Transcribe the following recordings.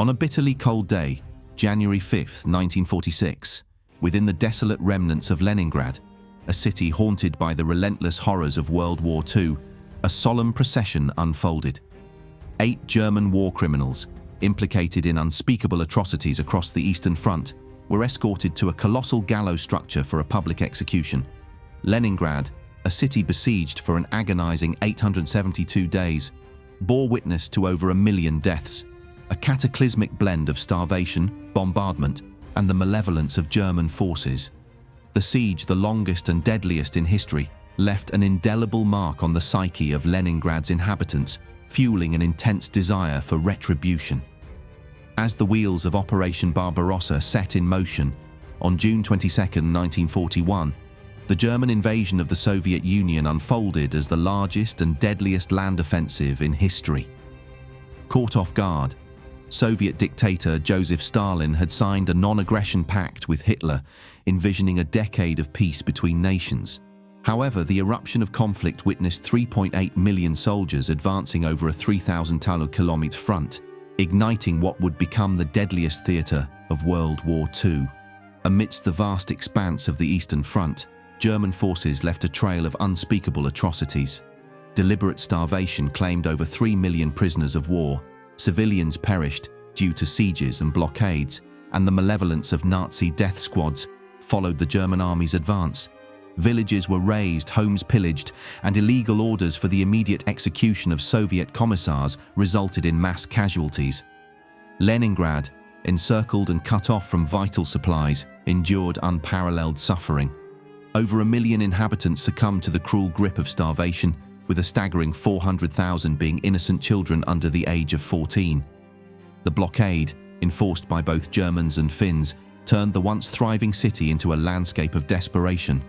On a bitterly cold day, January 5, 1946, within the desolate remnants of Leningrad, a city haunted by the relentless horrors of World War II, a solemn procession unfolded. 8 German war criminals, implicated in unspeakable atrocities across the Eastern Front, were escorted to a colossal gallows structure for a public execution. Leningrad, a city besieged for an agonizing 872 days, bore witness to over 1 million deaths, a cataclysmic blend of starvation, bombardment, and the malevolence of German forces. The siege, the longest and deadliest in history, left an indelible mark on the psyche of Leningrad's inhabitants, fueling an intense desire for retribution. As the wheels of Operation Barbarossa set in motion, on June 22, 1941, the German invasion of the Soviet Union unfolded as the largest and deadliest land offensive in history. Caught off guard, Soviet dictator Joseph Stalin had signed a non-aggression pact with Hitler, envisioning a decade of peace between nations. However, the eruption of conflict witnessed 3.8 million soldiers advancing over a 3,000-kilometer front, igniting what would become the deadliest theater of World War II. Amidst the vast expanse of the Eastern Front, German forces left a trail of unspeakable atrocities. Deliberate starvation claimed over 3 million prisoners of war, civilians perished due to sieges and blockades, and the malevolence of Nazi death squads followed the German army's advance. Villages were razed, homes pillaged, and illegal orders for the immediate execution of Soviet commissars resulted in mass casualties. Leningrad, encircled and cut off from vital supplies, endured unparalleled suffering. Over 1 million inhabitants succumbed to the cruel grip of starvation, with a staggering 400,000 being innocent children under the age of 14. The blockade, enforced by both Germans and Finns, turned the once thriving city into a landscape of desperation,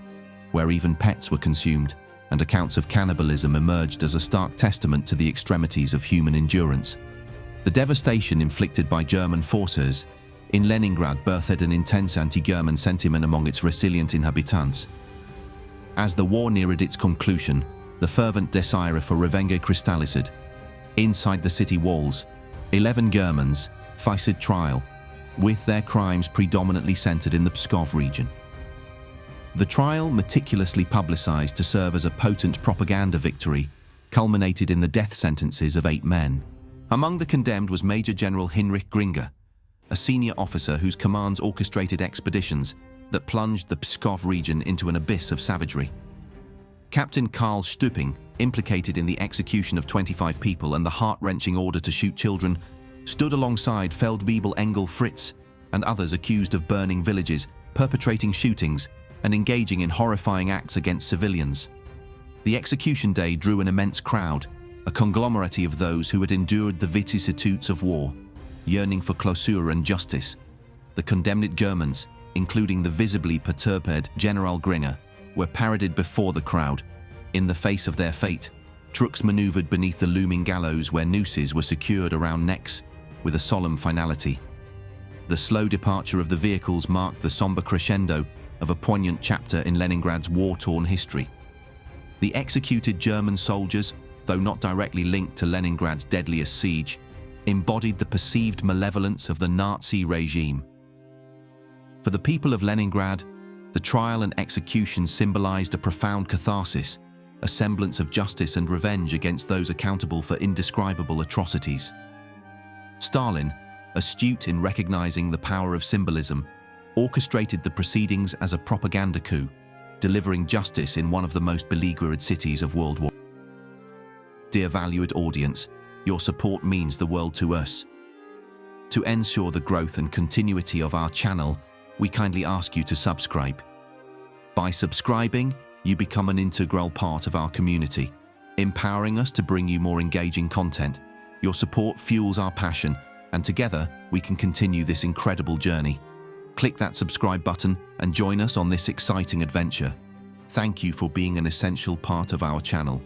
where even pets were consumed, and accounts of cannibalism emerged as a stark testament to the extremities of human endurance. The devastation inflicted by German forces in Leningrad birthed an intense anti-German sentiment among its resilient inhabitants. As the war neared its conclusion, the fervent desire for revenge crystallized. Inside the city walls, 11 Germans faced trial, with their crimes predominantly centered in the Pskov region. The trial, meticulously publicized to serve as a potent propaganda victory, culminated in the death sentences of 8 men. Among the condemned was Major General Heinrich Gringer, a senior officer whose commands orchestrated expeditions that plunged the Pskov region into an abyss of savagery. Captain Karl Stupping, implicated in the execution of 25 people and the heart-wrenching order to shoot children, stood alongside Feldwebel Engel Fritz and others accused of burning villages, perpetrating shootings, and engaging in horrifying acts against civilians. The execution day drew an immense crowd, a conglomerate of those who had endured the vicissitudes of war, yearning for closure and justice. The condemned Germans, including the visibly perturbed General Gringer, were paraded before the crowd. In the face of their fate, trucks maneuvered beneath the looming gallows where nooses were secured around necks, with a solemn finality. The slow departure of the vehicles marked the somber crescendo of a poignant chapter in Leningrad's war-torn history. The executed German soldiers, though not directly linked to Leningrad's deadliest siege, embodied the perceived malevolence of the Nazi regime. For the people of Leningrad, the trial and execution symbolized a profound catharsis, a semblance of justice and revenge against those accountable for indescribable atrocities. Stalin, astute in recognizing the power of symbolism, orchestrated the proceedings as a propaganda coup, delivering justice in one of the most beleaguered cities of World War. Dear valued audience, your support means the world to us. To ensure the growth and continuity of our channel, we kindly ask you to subscribe. By subscribing, you become an integral part of our community, empowering us to bring you more engaging content. Your support fuels our passion, and together we can continue this incredible journey. Click that subscribe button and join us on this exciting adventure. Thank you for being an essential part of our channel.